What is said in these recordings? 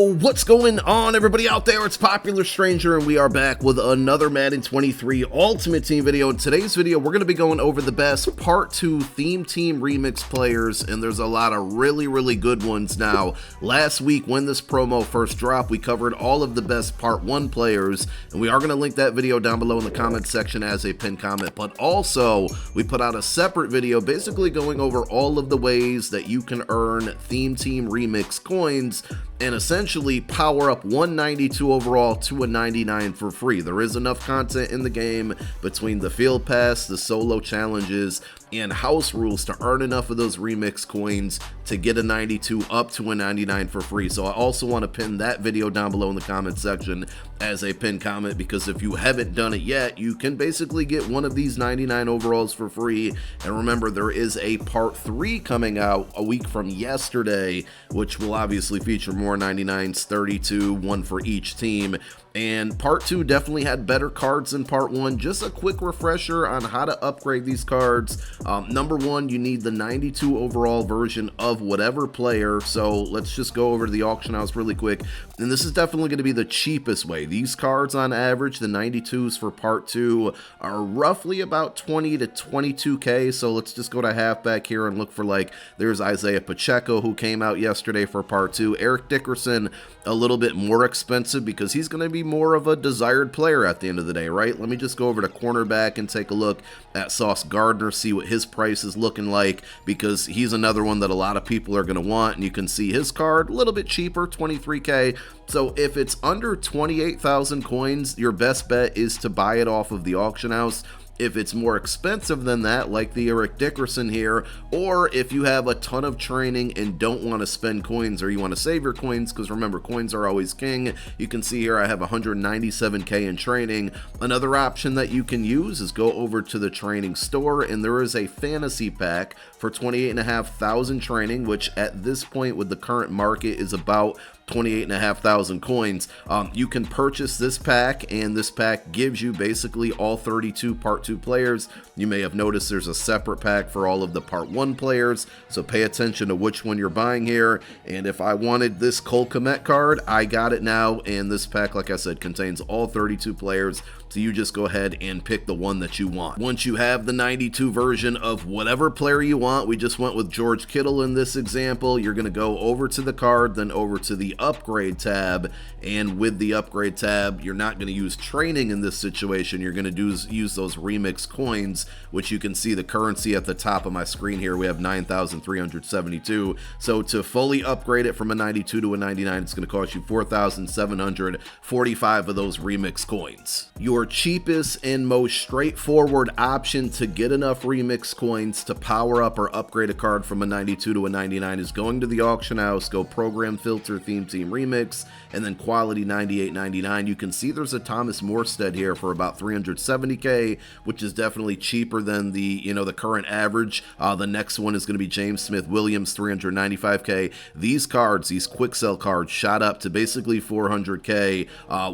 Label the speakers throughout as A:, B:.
A: What's going on, everybody out there? It's Popular Stranger, and we are back with another Madden 23 Ultimate Team video. In today's video, we're going to be going over the best Part 2 Theme Team Remix players, and there's a lot of really good ones now. Last week, when this promo first dropped, we covered all of the best Part 1 players, and we are going to link that video down below in the comments section as a pinned comment, but also, we put out a separate video basically going over all of the ways that you can earn Theme Team Remix coins and essentially power up 192 overall to a 99 for free. There is enough content in the game between the field pass, the solo challenges, and house rules to earn enough of those remix coins to get a 92 up to a 99 for free. So I also want to pin that video down below in the comment section as a pinned comment, because if you haven't done it yet, you can basically get one of these 99 overalls for free. And remember, there is a part 3 coming out a week from yesterday, which will obviously feature more 99s, 32, one for each team. And part 2 definitely had better cards than part 1. Just a quick refresher on how to upgrade these cards. Number 1, you need the 92 overall version of whatever player. So let's just go over to the auction house really quick. And this is definitely going to be the cheapest way. These cards on average, the 92s for part 2, are roughly about 20 to 22k. So let's just go to halfback here and look for, like, there's Isaiah Pacheco, who came out yesterday for part 2. Eric Dickerson, a little bit more expensive because he's going to be more of a desired player at the end of the day, right? Let me just go over to cornerback and take a look at Sauce Gardner, see what his price is looking like, because he's another one that a lot of people are going to want. And you can see his card a little bit cheaper, 23k. So if it's under 28,000 coins, your best bet is to buy it off of the auction house. If it's more expensive than that, like the Eric Dickerson here, or if you have a ton of training and don't want to spend coins, or you want to save your coins, because remember, coins are always king. You can see here I have 197k in training. Another option that you can use is go over to the training store, and there is a fantasy pack for 28,500 training, which at this point with the current market is about 28,500 coins. You can purchase this pack, and this pack gives you basically all 32 part 2 players. You may have noticed there's a separate pack for all of the part 1 players, so pay attention to which one you're buying here. And if I wanted this Cole Kmet card, I got it now, and this pack, like I said, contains all 32 players. So you just go ahead and pick the one that you want. Once you have the 92 version of whatever player you want, we just went with George Kittle in this example, you're going to go over to the card, then over to the upgrade tab. And with the upgrade tab, you're not going to use training in this situation. You're going to use those remix coins, which you can see the currency at the top of my screen here. We have 9,372. So to fully upgrade it from a 92 to a 99, it's going to cost you 4,745 of those remix coins. Your cheapest and most straightforward option to get enough remix coins to power up or upgrade a card from a 92 to a 99 is going to the auction house, go program filter theme team remix, and then quality 98.99. You can see there's a Thomas Morstead here for about 370k, which is definitely cheaper than the, the current average. The next one is going to be James Smith-Williams, 395k. These cards, these quick sell cards, shot up to basically 400k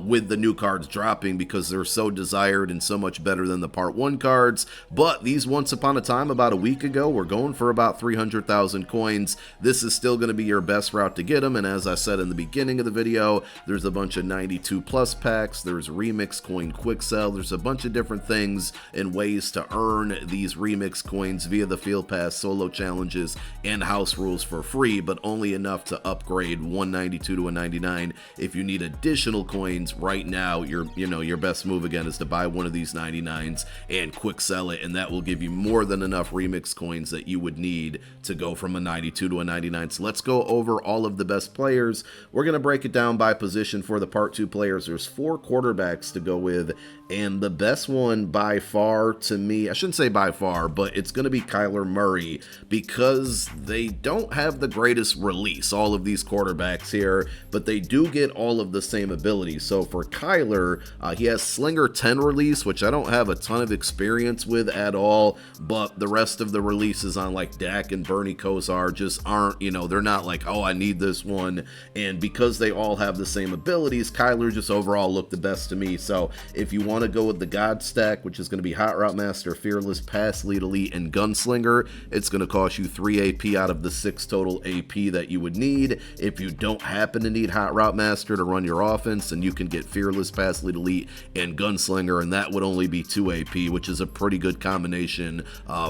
A: with the new cards dropping, because they're so desired and so much better than the part 1 cards. But these, once upon a time, about a week ago, were going for about 300,000 coins. This is still going to be your best route to get them, and as I said in the beginning of the video, there's a bunch of 92 plus packs, there's remix coin quick sell, there's a bunch of different things and ways to earn these remix coins via the field pass, solo challenges, and house rules for free, but only enough to upgrade 192 to a 99. If you need additional coins right now, your best move again is to buy one of these 99s and quick sell it, and that will give you more than enough remix coins that you would need to go from a 92 to a 99. So let's go over all of the best players. We're going to break it down by position for the part 2 players. There's 4 quarterbacks to go with, and the best one by far to me, I shouldn't say by far, but it's going to be Kyler Murray, because they don't have the greatest release, all of these quarterbacks here, but they do get all of the same abilities. So for Kyler, he has Slinger 10 release, which I don't have a ton of experience with at all, but the rest of the releases on like Dak and Bernie Kosar just aren't, they're not like, oh, I need this one. and because they all have the same abilities, Kyler just overall looked the best to me. So if you want to go with the God stack, which is going to be Hot Route Master, Fearless, Pass, Lead Elite, and Gunslinger, it's going to cost you 3 AP out of the 6 total AP that you would need. If you don't happen to need Hot Route Master to run your offense, then you can get Fearless, Pass, Lead Elite, and Gunslinger, and that would only be 2 AP, which is a pretty good combination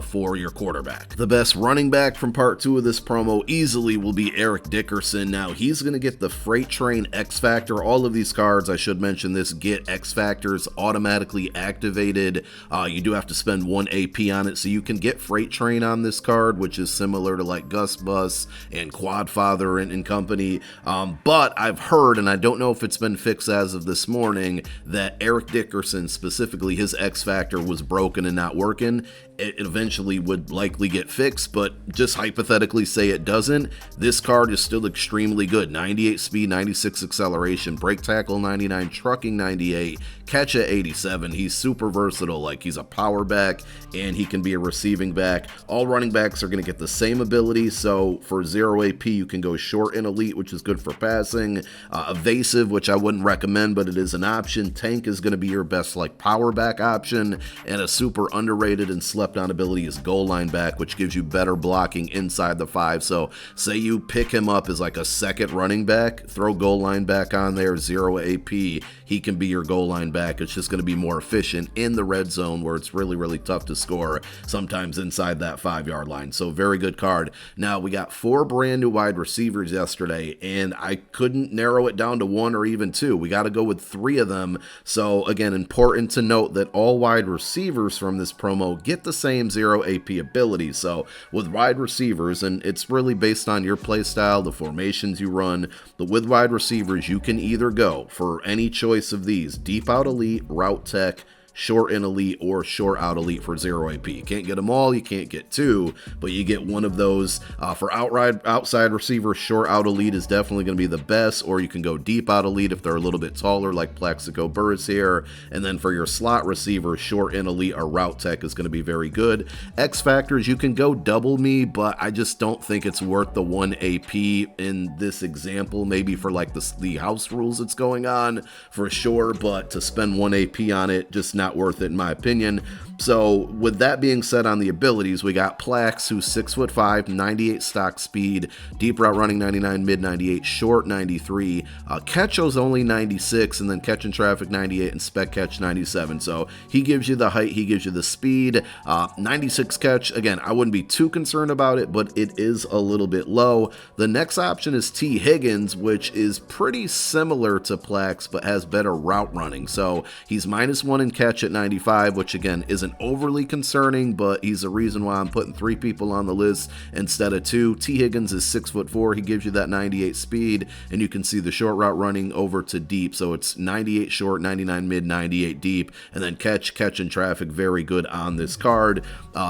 A: for your quarterback. The best running back from part 2 of this promo easily will be Eric Dickerson. Now, he's going to get the Freight Train X Factor. All of these cards, I should mention this, get X Factors automatically activated. You do have to spend 1 AP on it, so you can get Freight Train on this card, which is similar to like Gus Bus and Quadfather and company. But I've heard, and I don't know if it's been fixed as of this morning, that Eric Dickerson, specifically his X Factor, was broken and not working. It eventually would likely get fixed, but just hypothetically say it doesn't, this card is still extremely good. 98 speed, 96 acceleration, break tackle 99, trucking 98, catch at 87. He's super versatile. Like, he's a power back and he can be a receiving back. All running backs are going to get the same ability, so for 0 AP you can go short and elite, which is good for passing. Evasive, which I wouldn't recommend, but it is an option. Tank is going to be your best like power back option, and a super underrated and slept on ability is goal line back, which gives you better blocking inside the 5. So say you pick him up as like a second running back, throw goal line back on there, 0 AP, he can be your goal line back. It's just going to be more efficient in the red zone where it's really tough to score, sometimes inside that 5-yard line. So very good card. Now, we got 4 brand new wide receivers yesterday, and I couldn't narrow it down to 1 or even 2. We got to go with 3 of them. So again, important to note that all wide receivers from this promo get the same 0 AP ability. So with wide receivers, and it's really based on your play style, the formations you run, but with wide receivers, you can either go for any choice of these: deep out elite, route tech, short and elite, or short out elite for 0 AP. You can't get them all, you can't get 2, but you get one of those. For outside receiver, short out elite is definitely going to be the best, or you can go deep out elite if they're a little bit taller, like PLAXICO, BURRESS here. And then for your slot receiver, short and elite or route tech is going to be very good. X factors, you can go double me, but I just don't think it's worth the 1 AP in this example. Maybe for like the house rules it's going on for sure, but to spend 1 AP on it, just not worth it in my opinion. So with that being said, on the abilities, we got Plax, who's 6'5", 98 stock speed, deep route running 99, mid 98, short 93, Catcho's only 96, and then catch and traffic 98 and spec catch 97. So he gives you the height, he gives you the speed. 96 catch, again, I wouldn't be too concerned about it, but it is a little bit low. The next option is T. Higgins, which is pretty similar to Plax, but has better route running. So he's -1 in catch at 95, which again isn't overly concerning, but he's the reason why I'm putting 3 people on the list instead of 2. T. Higgins is 6'4". He gives you that 98 speed, and you can see the short route running over to deep. So it's 98 short, 99 mid, 98 deep, and then catch and traffic, very good on this card.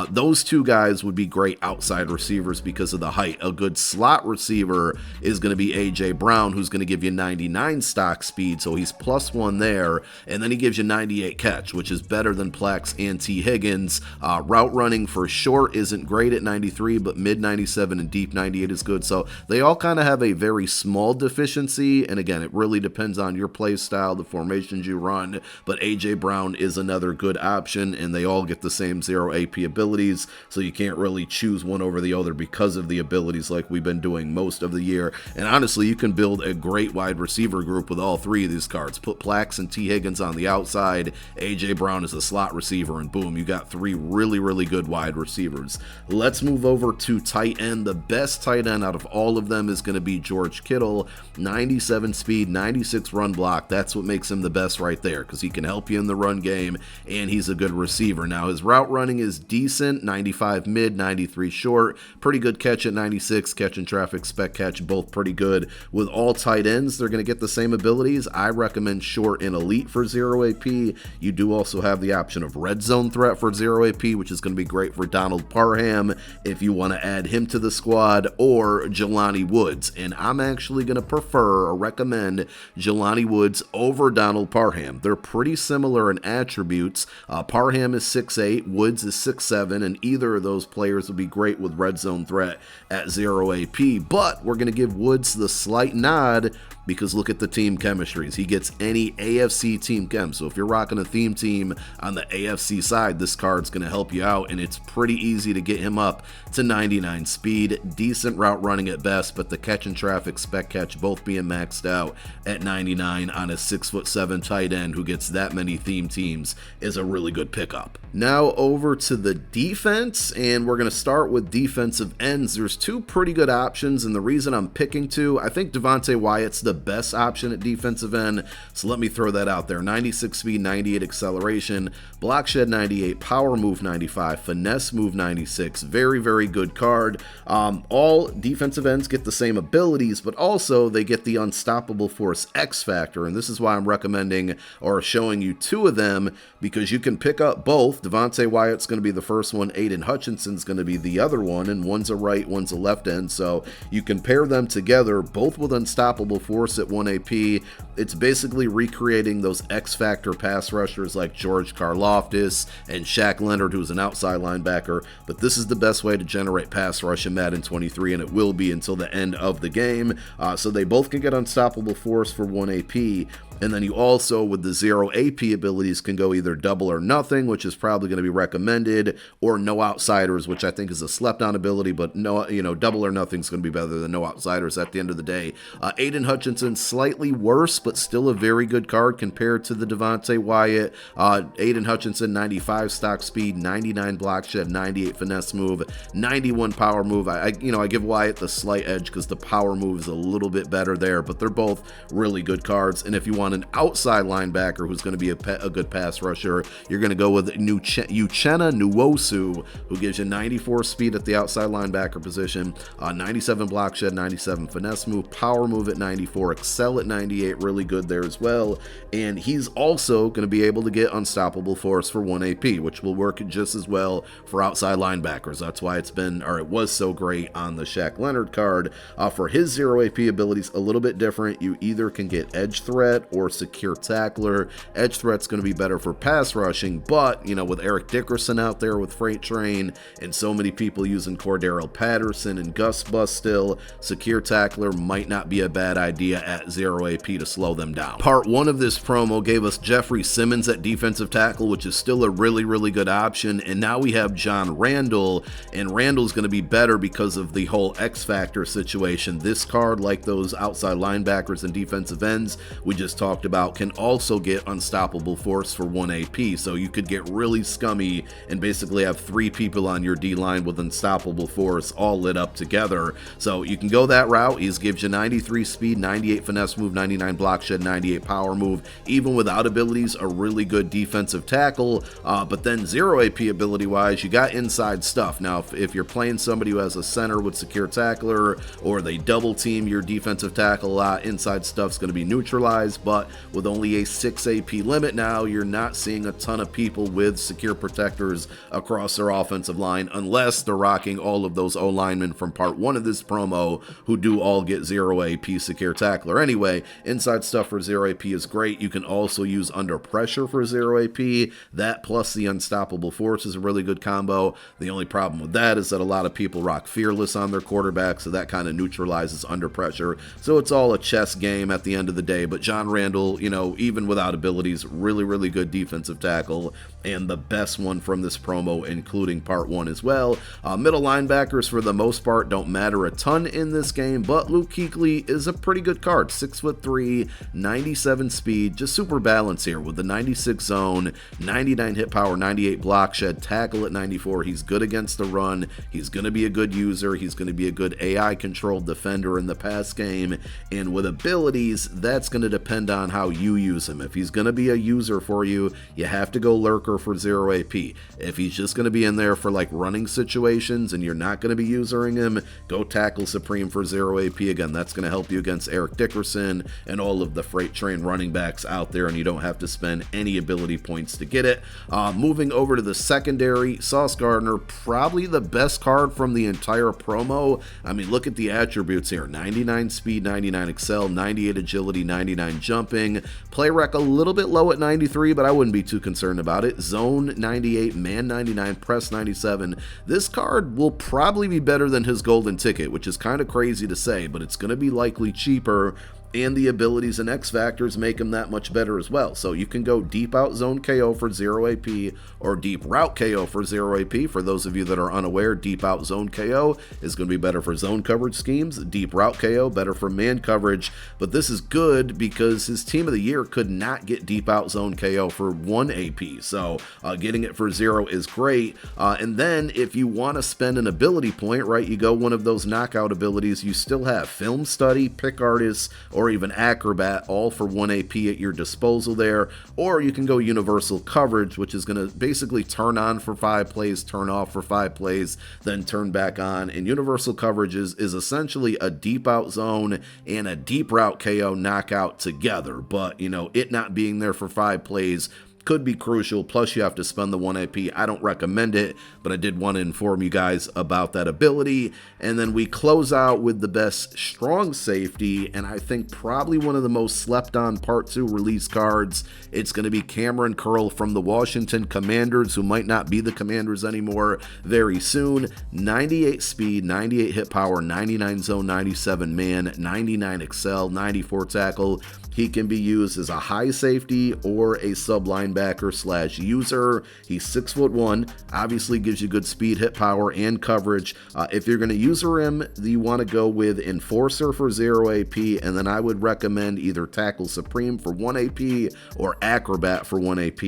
A: Those 2 guys would be great outside receivers because of the height. A good slot receiver is going to be AJ Brown, who's going to give you 99 stock speed, so he's +1 there, and then he gives you 98 catch, which is better than Plax and T. Higgins. Route running for short isn't great at 93, but mid 97 and deep 98 is good. So they all kind of have a very small deficiency, and again, it really depends on your play style, the formations you run, but AJ Brown is another good option, and they all get the same 0 AP abilities, so you can't really choose one over the other because of the abilities like we've been doing most of the year. And honestly, you can build a great wide receiver group with all 3 of these cards. Put Plax and T. Higgins on the outside, AJ Brown is a slot receiver, and boom, you got 3 really good wide receivers. Let's move over to tight end. The best tight end out of all of them is going to be George Kittle. 97 speed, 96 run block. That's what makes him the best right there, because he can help you in the run game, and he's a good receiver. Now, his route running is decent, 95 mid, 93 short, pretty good catch at 96, catch and traffic, spec catch, both pretty good. With all tight ends, they're going to get the same abilities. I recommend short and elite for 0 AP. You do also have the option of red zone zone threat for 0 AP, which is going to be great for Donald Parham if you want to add him to the squad, or Jelani Woods. And I'm actually going to prefer or recommend Jelani Woods over Donald Parham. They're pretty similar in attributes. Parham is 6'8", Woods is 6'7", and either of those players would be great with red zone threat at 0 AP, but we're going to give Woods the slight nod because look at the team chemistries. He gets any AFC team chem. So if you're rocking a theme team on the AFC side, this card's going to help you out, and it's pretty easy to get him up to 99 speed. Decent route running at best, but the catch and traffic, spec catch both being maxed out at 99 on a 6'7" tight end who gets that many theme teams is a really good pickup. Now over to the defense, and we're going to start with defensive ends. There's two pretty good options, and the reason I'm picking two, I think Devonte Wyatt's the best option at defensive end, so let me throw that out there. 96 speed, 98 acceleration, block shed 98, power move 95, finesse move 96. Very, very good card. All defensive ends get the same abilities, but also they get the unstoppable force X factor, and this is why I'm recommending or showing you two of them, because you can pick up both. Devonte Wyatt's going to be the first one, Aiden Hutchinson's going to be the other one, and one's a right, one's a left end, so you can pair them together, both with unstoppable force at 1 AP. It's basically recreating those X Factor pass rushers like George Karlaftis and Shaq Leonard, who's an outside linebacker, but this is the best way to generate pass rush in Madden 23, and it will be until the end of the game. So they both can get unstoppable force for 1 AP. And then you also, with the 0 AP abilities, can go either double or nothing, which is probably going to be recommended, or no outsiders, which I think is a slept-on ability, but no, double or nothing is going to be better than no outsiders at the end of the day. Aiden Hutchinson, slightly worse, but still a very good card compared to the Devonte Wyatt. Aiden Hutchinson, 95 stock speed, 99 block shed, 98 finesse move, 91 power move. I give Wyatt the slight edge because the power move is a little bit better there, but they're both really good cards. And if you want an outside linebacker who's going to be a good pass rusher, you're going to go with Uchenna Nwosu, who gives you 94 speed at the outside linebacker position, 97 block shed, 97 finesse move, power move at 94, excel at 98, really good there as well. And he's also going to be able to get unstoppable force for 1 AP, which will work just as well for outside linebackers. That's why it was so great on the Shaq Leonard card. For his 0 AP abilities, a little bit different. You either can get edge threat or secure tackler. Edge threat's going to be better for pass rushing, but with Eric Dickerson out there with Freight Train and so many people using Cordero Patterson and Gus Bus still, secure tackler might not be a bad idea at 0 AP to slow them down. Part 1 of this promo gave us Jeffrey Simmons at defensive tackle, which is still a really, really good option, and now we have John Randle, and Randle's going to be better because of the whole X Factor situation. This card, like those outside linebackers and defensive ends we just talked about, can also get unstoppable force for 1 AP, so you could get really scummy and basically have 3 people on your D-line with unstoppable force all lit up together. So you can go that route. He gives you 93 speed, 98 finesse move, 99 block shed, 98 power move. Even without abilities, a really good defensive tackle, but then 0 AP ability wise, you got inside stuff. Now if you're playing somebody who has a center with secure tackler, or they double team your defensive tackle a lot, inside stuff's going to be neutralized, but with only a 6 AP limit now, you're not seeing a ton of people with secure protectors across their offensive line, unless they're rocking all of those O-linemen from part 1 of this promo who do all get 0 AP secure tackler. Anyway, inside stuff for 0 AP is great. You can also use under pressure for 0 AP. That plus the unstoppable force is a really good combo. The only problem with that is that a lot of people rock fearless on their quarterback, so that kind of neutralizes under pressure. So it's all a chess game at the end of the day, but John Randle, even without abilities, really, really good defensive tackle, and the best one from this promo, including part 1 as well. Middle linebackers, for the most part, don't matter a ton in this game, but Luke Kuechly is a pretty good card. 6'3", 97 speed, just super balanced here with the 96 zone, 99 hit power, 98 block shed, tackle at 94. He's good against the run. He's going to be a good user. He's going to be a good AI controlled defender in the pass game, and with abilities, that's going to depend on how you use him. If he's going to be a user for you, you have to go Lurker for 0 AP. If he's just going to be in there for like running situations and you're not going to be using him, go Tackle Supreme for 0 AP. Again, that's going to help you against Eric Dickerson and all of the freight train running backs out there, and you don't have to spend any ability points to get it. Moving over to the secondary, Sauce Gardner, probably the best card from the entire promo. I mean, look at the attributes here: 99 speed, 99 excel, 98 agility, 99 jumping. Play rec a little bit low at 93, but I wouldn't be too concerned about it. Zone 98, man 99, press 97. This card will probably be better than his golden ticket, which is kind of crazy to say, but it's going to be likely cheaper. And the abilities and X factors make him that much better as well. So you can go deep out zone KO for 0 AP or deep route KO for 0 AP. For those of you that are unaware, deep out zone KO is going to be better for zone coverage schemes. Deep route KO, better for man coverage. But this is good because his team of the year could not get deep out zone KO for 1 AP. So getting it for 0 is great. And then if you want to spend an ability point, right, you go one of those knockout abilities, you still have Film Study, Pick Artist, or even Acrobat, all for 1 AP at your disposal there. Or you can go Universal Coverage, which is going to basically turn on for 5 plays, turn off for 5 plays, then turn back on. And Universal Coverage is essentially a deep out zone and a deep route KO knockout together. But, you know, it not being there for 5 plays could be crucial, plus you have to spend the 1 AP. I don't recommend it, but I did want to inform you guys about that ability. And then we close out with the best strong safety, and I think probably one of the most slept on Part 2 release cards. It's going to be KAMREN Curl from the Washington Commanders, who might not be the Commanders anymore very soon. 98 speed, 98 hit power, 99 zone, 97 man, 99 excel, 94 tackle. He can be used as a high safety or a sub linebacker slash user. He's 6'1", obviously gives you good speed, hit power, and coverage. If you're going to user him, you want to go with Enforcer for 0 AP, and then I would recommend either Tackle Supreme for 1 AP or Acrobat for 1 AP.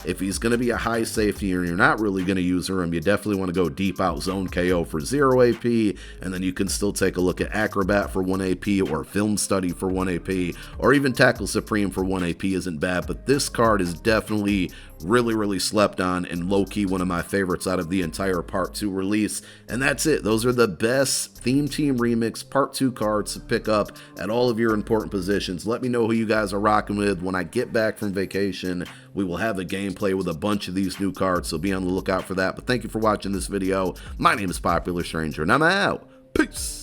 A: If he's going to be a high safety and you're not really going to user him, you definitely want to go deep out zone KO for 0 AP, and then you can still take a look at Acrobat for 1 AP or Film Study for 1 AP, or even Tackle Supreme for 1 AP isn't bad. But this card is definitely really slept on and low-key one of my favorites out of the entire Part 2 release. And that's it. Those are the best Theme Team Remix Part 2 cards to pick up at all of your important positions. Let me know who you guys are rocking with. When I get back from vacation, we will have a gameplay with a bunch of these new cards, so be on the lookout for that. But thank you for watching this video. My name is Popular Stranger, and I'm out. Peace!